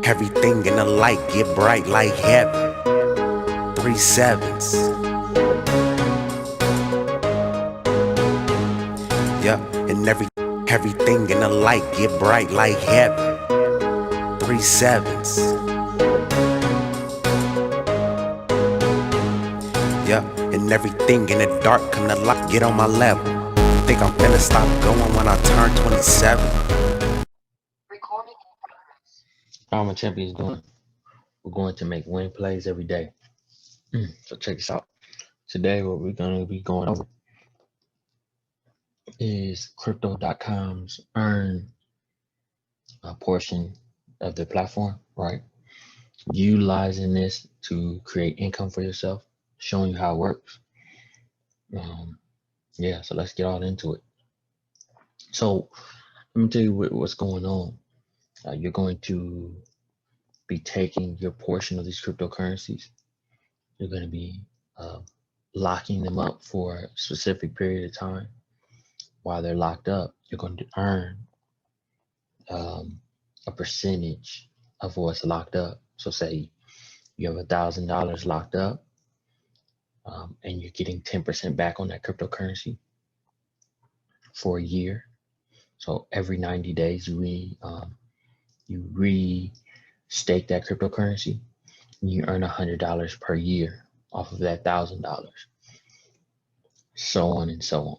Everything in the light get bright like heaven. 3 sevens. Yeah, and everything in the light get bright like heaven. 3 sevens. Yeah, and everything in the dark come to light. Get on my level. Think I'm finna stop going when I turn 27. How my champions doing? We're going to make win plays every day. So check this out. Today, what we're going to be going over is Crypto.com's earn a portion of their platform, right? Utilizing this to create income for yourself, showing you how it works. Yeah, so let's get all into it. So let me tell you what's going on. You're going to be taking your portion of these cryptocurrencies. You're going to be locking them up for a specific period of time. While they're locked up, you're going to earn a percentage of what's locked up. So say you have $1,000 locked up, and you're getting 10% back on that cryptocurrency for a year. So every 90 days, you re-stake that cryptocurrency, and you earn $100 per year off of that $1,000, so on and so on.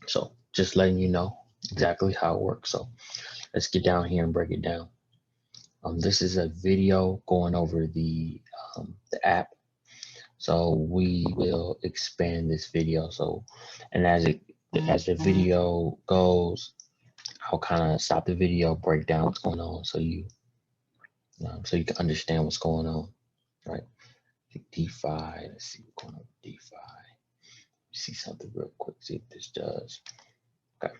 So just letting you know exactly how it works. So let's get down here and break it down. This is a video going over the app. So we will expand this video. So, and as the video goes, I'll kind of stop the video, break down what's going on, so you can understand what's going on, right? DeFi. Let's see what's going on with DeFi. See something real quick. See if this does. Okay.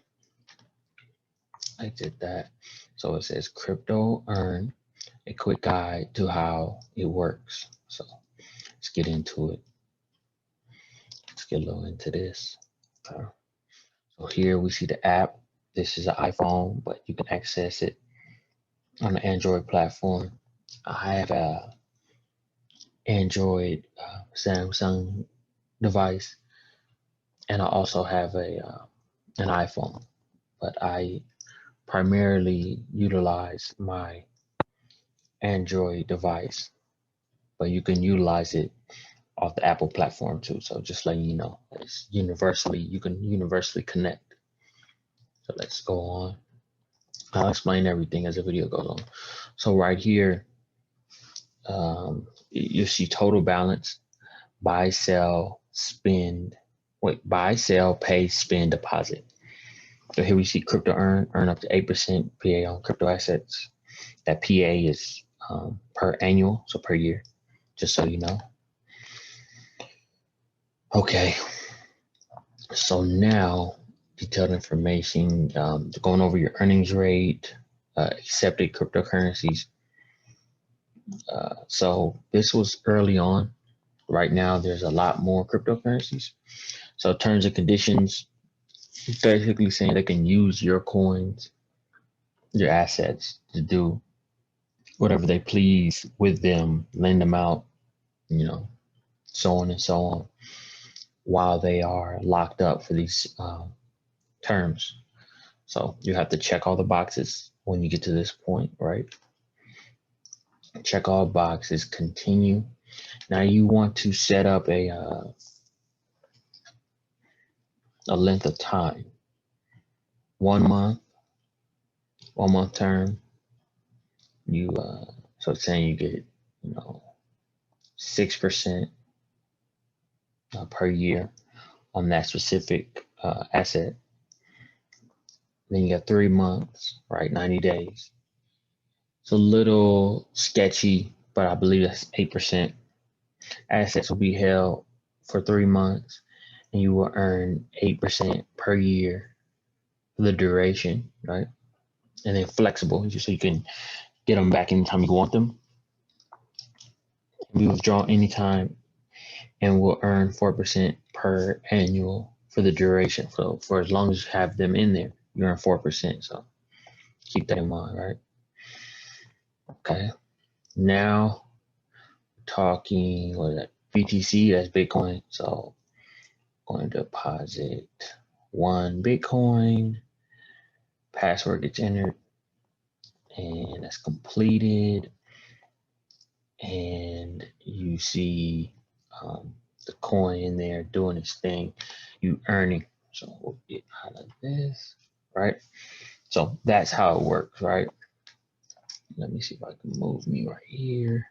I did that. So it says Crypto Earn, a quick guide to how it works. So let's get into it. Let's get a little into this. Okay. So here we see the app. This is an iPhone, but you can access it on the Android platform. I have a Android Samsung device, and I also have an iPhone, but I primarily utilize my Android device, but you can utilize it off the Apple platform too. So just letting you know, it's universally, you can universally connect. So let's go on. I'll explain everything as the video goes on. So right here, you see total balance, buy, sell, pay, spend, deposit. So here we see crypto earn up to 8% PA on crypto assets. That PA is per annual, so per year, just so you know. Okay, so now detailed information, going over your earnings rate, accepted cryptocurrencies. So this was early on. Right now, there's a lot more cryptocurrencies. So terms and conditions, basically saying they can use your coins, your assets, to do whatever they please with them, lend them out, so on and so on, while they are locked up for these terms. So you have to check all the boxes when you get to this point, right? Check all boxes, continue. Now you want to set up a length of time, 1 month, 1 month term. So it's saying you get 6% per year on that specific asset. Then you got 3 months, right? 90 days. It's a little sketchy, but I believe that's 8%. Assets will be held for 3 months, and you will earn 8% per year for the duration, right? And then flexible, so you can get them back anytime you want them. We withdraw anytime, and we'll earn 4% per annual for the duration. So for as long as you have them in there, you earn 4%. So keep that in mind, right? Okay, now talking, what is that? BTC, that's Bitcoin. So going to deposit 1 Bitcoin, password gets entered, and that's completed. And you see the coin in there doing its thing, you earning. So we'll get out of this, right? So that's how it works, right? Let me see if I can move me right here.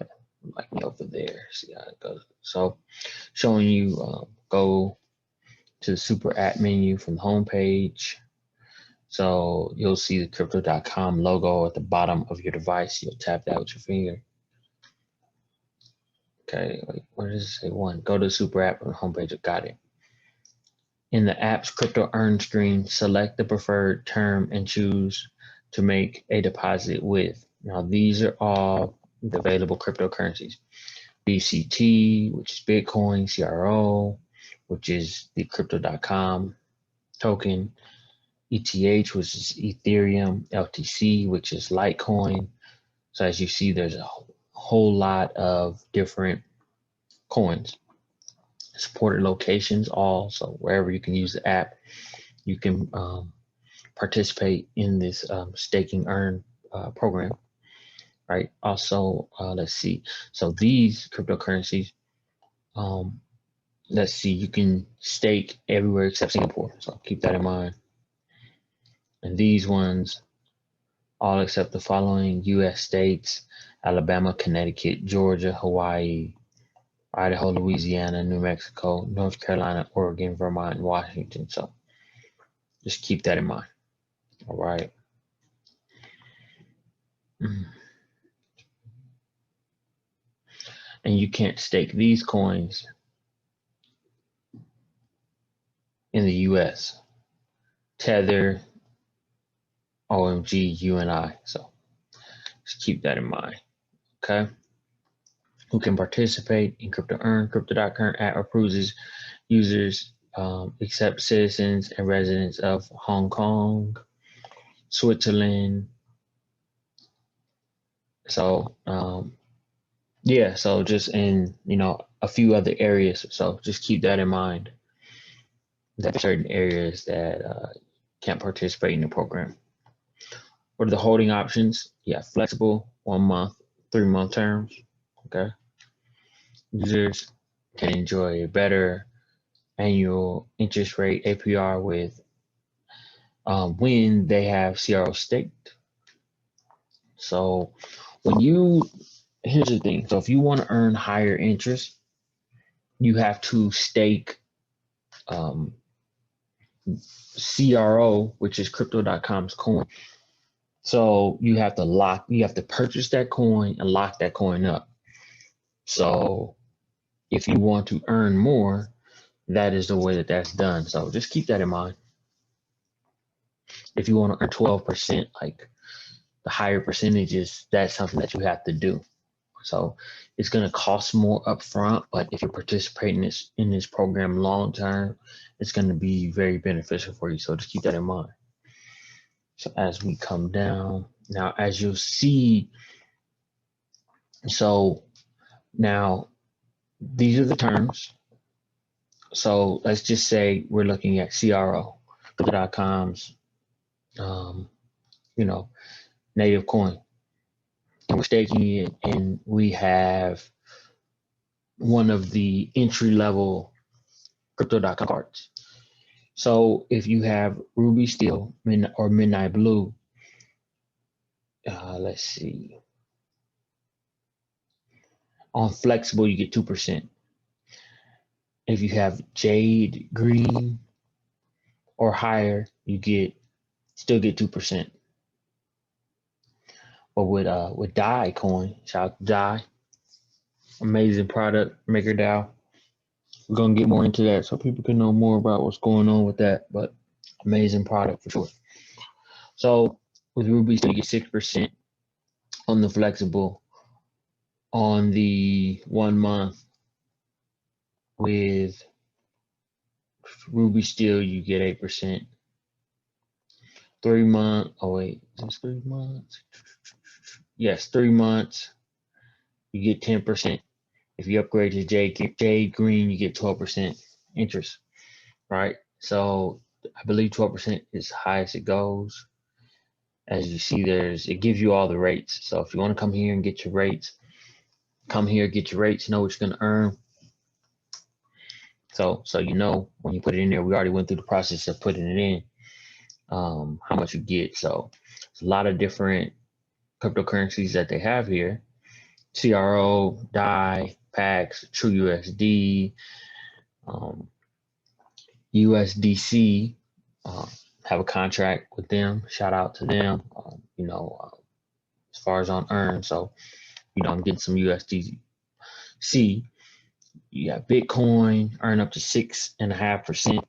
Okay, like me over there. See how it goes. So showing you go to the super app menu from the home page. So you'll see the crypto.com logo at the bottom of your device. You'll tap that with your finger. Okay, wait, where does it say one? Go to the super app on the homepage. I got it. In the app's crypto earn screen, select the preferred term and choose to make a deposit with. Now, these are all the available cryptocurrencies. BCT, which is Bitcoin, CRO, which is the crypto.com token, ETH, which is Ethereum, LTC, which is Litecoin. So as you see, there's a whole lot of different coins. Supported locations, all, so wherever you can use the app, you can participate in this staking earn program, right? Also, let's see. So these cryptocurrencies, let's see, you can stake everywhere except Singapore. So keep that in mind. And these ones, all except the following U.S. states: Alabama, Connecticut, Georgia, Hawaii, Idaho, Louisiana, New Mexico, North Carolina, Oregon, Vermont, and Washington. So just keep that in mind. All right. And you can't stake these coins in the US. Tether, OMG, UNI. So just keep that in mind. Okay. Who can participate in Crypto Earn? Crypto.com app approves users except citizens and residents of Hong Kong, Switzerland. So yeah, so just in a few other areas. So just keep that in mind. That there are certain areas that can't participate in the program. What are the holding options? Yeah, flexible, 1 month, 3-month terms. Okay. Users can enjoy a better annual interest rate APR with when they have CRO staked. So here's the thing. So if you want to earn higher interest, you have to stake CRO, which is crypto.com's coin. So you have to purchase that coin and lock that coin up. So if you want to earn more, that is the way that's done. So just keep that in mind. If you want to earn 12%, like the higher percentages, that's something that you have to do. So it's going to cost more upfront, but if you're participating in this program long term, it's going to be very beneficial for you. So just keep that in mind. So as we come down, now as you'll see, so now these are the terms. So let's just say we're looking at CRO, crypto.com's, native coin, and we're staking it, and we have one of the entry level crypto.com cards. So if you have Ruby Steel or Midnight Blue, let's see, on flexible you get 2%. If you have Jade Green or higher, you still get 2%. But with DAI coin, shout out to DAI, amazing product, MakerDAO. We're gonna get more into that so people can know more about what's going on with that. But amazing product for sure. So with Ruby, you get 6% on the flexible. On the 1 month with Ruby Steel, you get 8%. 3 month. Oh wait, is this 3 months? yes, 3 months, you get 10%. If you upgrade to Jade Green, you get 12% interest, right? So I believe 12% is high as it goes. As you see, it gives you all the rates. So if you want to come here and get your rates, come here, get your rates, know what you're going to earn. So you know when you put it in there, we already went through the process of putting it in, how much you get. So it's a lot of different cryptocurrencies that they have here. CRO, DAI, PAX, TrueUSD, USDC, have a contract with them. Shout out to them. As far as on Earn, so I'm getting some USDC. You got Bitcoin, earn up to 6.5%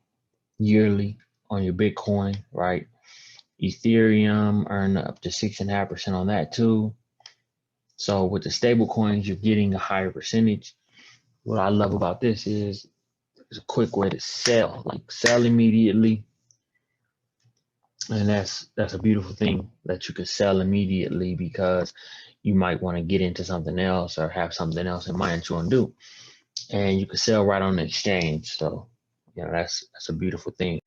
yearly on your Bitcoin, right? Ethereum, earn up to 6.5% on that too. So with the stable coins, you're getting a higher percentage. What I love about this is it's a quick way to sell, like sell immediately. And that's a beautiful thing that you can sell immediately, because you might want to get into something else or have something else in mind that you want to do. And you can sell right on the exchange. So, that's a beautiful thing.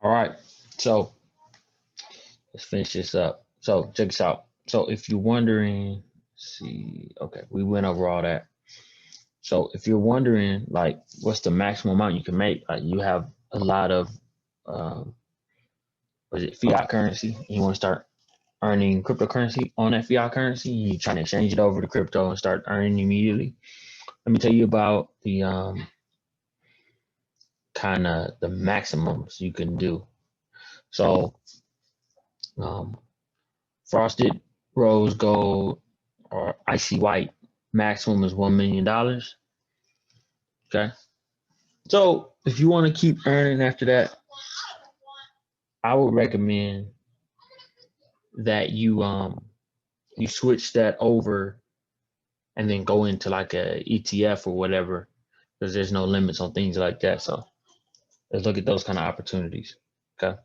All right. So let's finish this up. So check this out. So if you're wondering, okay, we went over all that. So if you're wondering, like, what's the maximum amount you can make, you have a lot of, fiat currency. You want to start earning cryptocurrency on that fiat currency. You're trying to exchange it over to crypto and start earning immediately. Let me tell you about the kind of the maximums you can do. So, frosted rose gold or icy white, maximum is $1 million. Okay. So if you want to keep earning after that, I would recommend that you switch that over and then go into like a ETF or whatever, because there's no limits on things like that. So let's look at those kind of opportunities. Okay.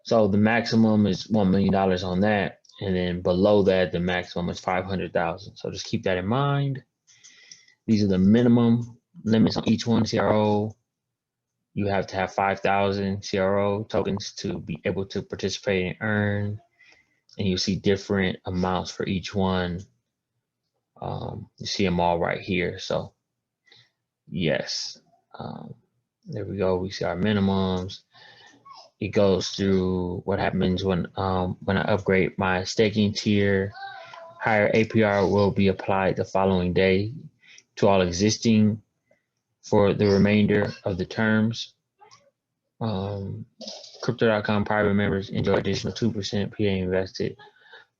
So the maximum is $1 million on that. And then below that, the maximum is 500,000. So just keep that in mind. These are the minimum limits on each one. CRO, you have to have 5,000 CRO tokens to be able to participate and earn. And you see different amounts for each one. You see them all right here. So yes, there we go. We see our minimums. It goes through what happens when I upgrade my staking tier. Higher APR will be applied the following day to all existing for the remainder of the terms. Crypto.com private members enjoy additional 2% PA invested,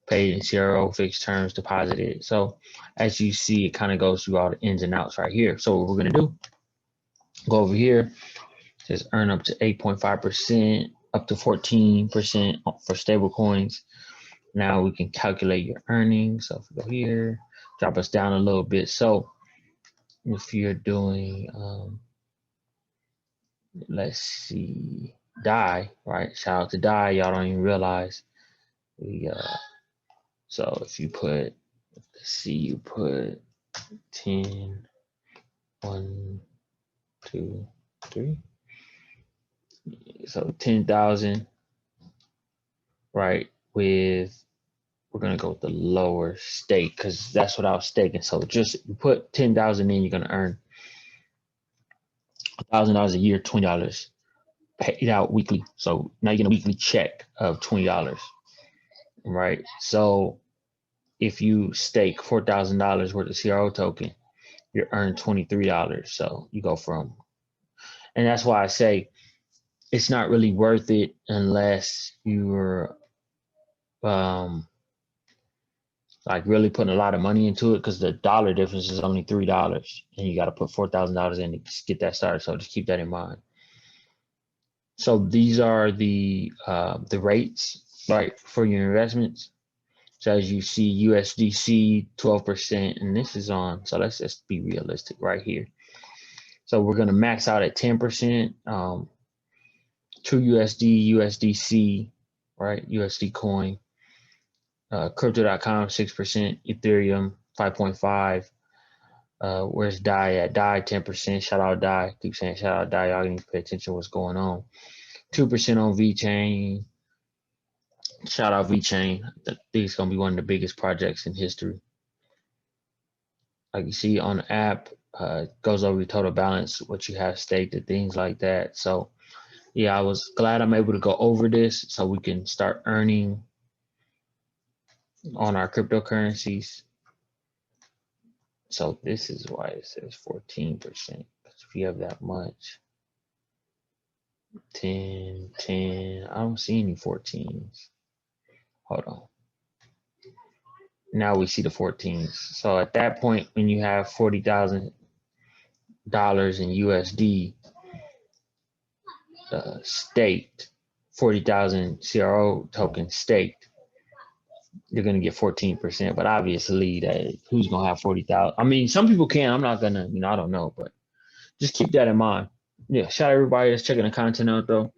paid in CRO, fixed terms, deposited. So as you see, it kind of goes through all the ins and outs right here. So what we're going to do, go over here, just earn up to 8.5%, up to 14% for stable coins. Now we can calculate your earnings. So if we go here, drop us down a little bit. So if you're doing, let's see, DAI, right? Shout out to DAI. Y'all don't even realize so if you put, let's see, you put 10, 1, 2, 3. So 10,000, right? We're gonna go with the lower stake because that's what I was staking. So just you put 10,000 in, you're gonna earn $1,000 a year, $20 paid out weekly. So now you get a weekly check of $20, right? So if you stake $4,000 worth of CRO token, you earn $23. So you go from, and that's why I say it's not really worth it unless you're like really putting a lot of money into it, because the dollar difference is only $3 and you got to put $4,000 in to get that started. So just keep that in mind. So these are the rates, right, for your investments. So as you see, USDC 12%, and this is on. So let's just be realistic right here. So we're gonna max out at 10%. True USD, USDC, right, USD coin. Crypto.com 6%, Ethereum 5.5. Where's DAI at? DAI 10%. Shout out DAI. Keep saying shout out DAI. Y'all need to pay attention to what's going on. 2% on VeChain. Shout out VeChain. I think it's gonna be one of the biggest projects in history. Like you see on the app, goes over your total balance, what you have staked, and things like that. So yeah, I was glad I'm able to go over this so we can start earning on our cryptocurrencies. So this is why it says 14%. Because if you have that much, 10, I don't see any 14s. Hold on. Now we see the 14s. So at that point, when you have $40,000 in USD staked, 40,000 CRO tokens staked, you're gonna get 14%. But obviously, that who's gonna have 40,000? I mean, some people can. I'm not gonna. I don't know, but just keep that in mind. Yeah. Shout out everybody that's checking the content out though.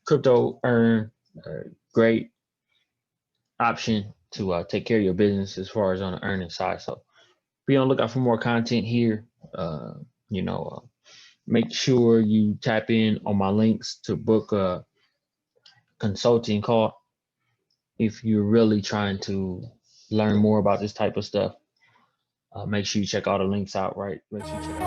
Crypto Earn, great option to take care of your business as far as on the earning side. So be on the lookout for more content here. Make sure you tap in on my links to book a consulting call if you're really trying to learn more about this type of stuff. Make sure you check all the links out, right? Make sure you check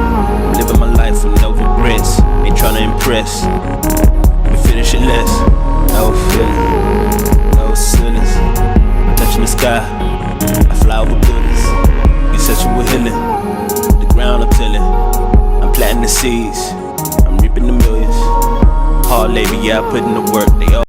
I'm living my life with no regrets. Ain't trying to impress. Let me finish it less. No feeling, no ceilings. Touching the sky, I fly over buildings. You searching with healing. The ground I'm tilling. I'm planting the seeds. I'm reaping the millions. Hard labor, yeah, I put in the work. They all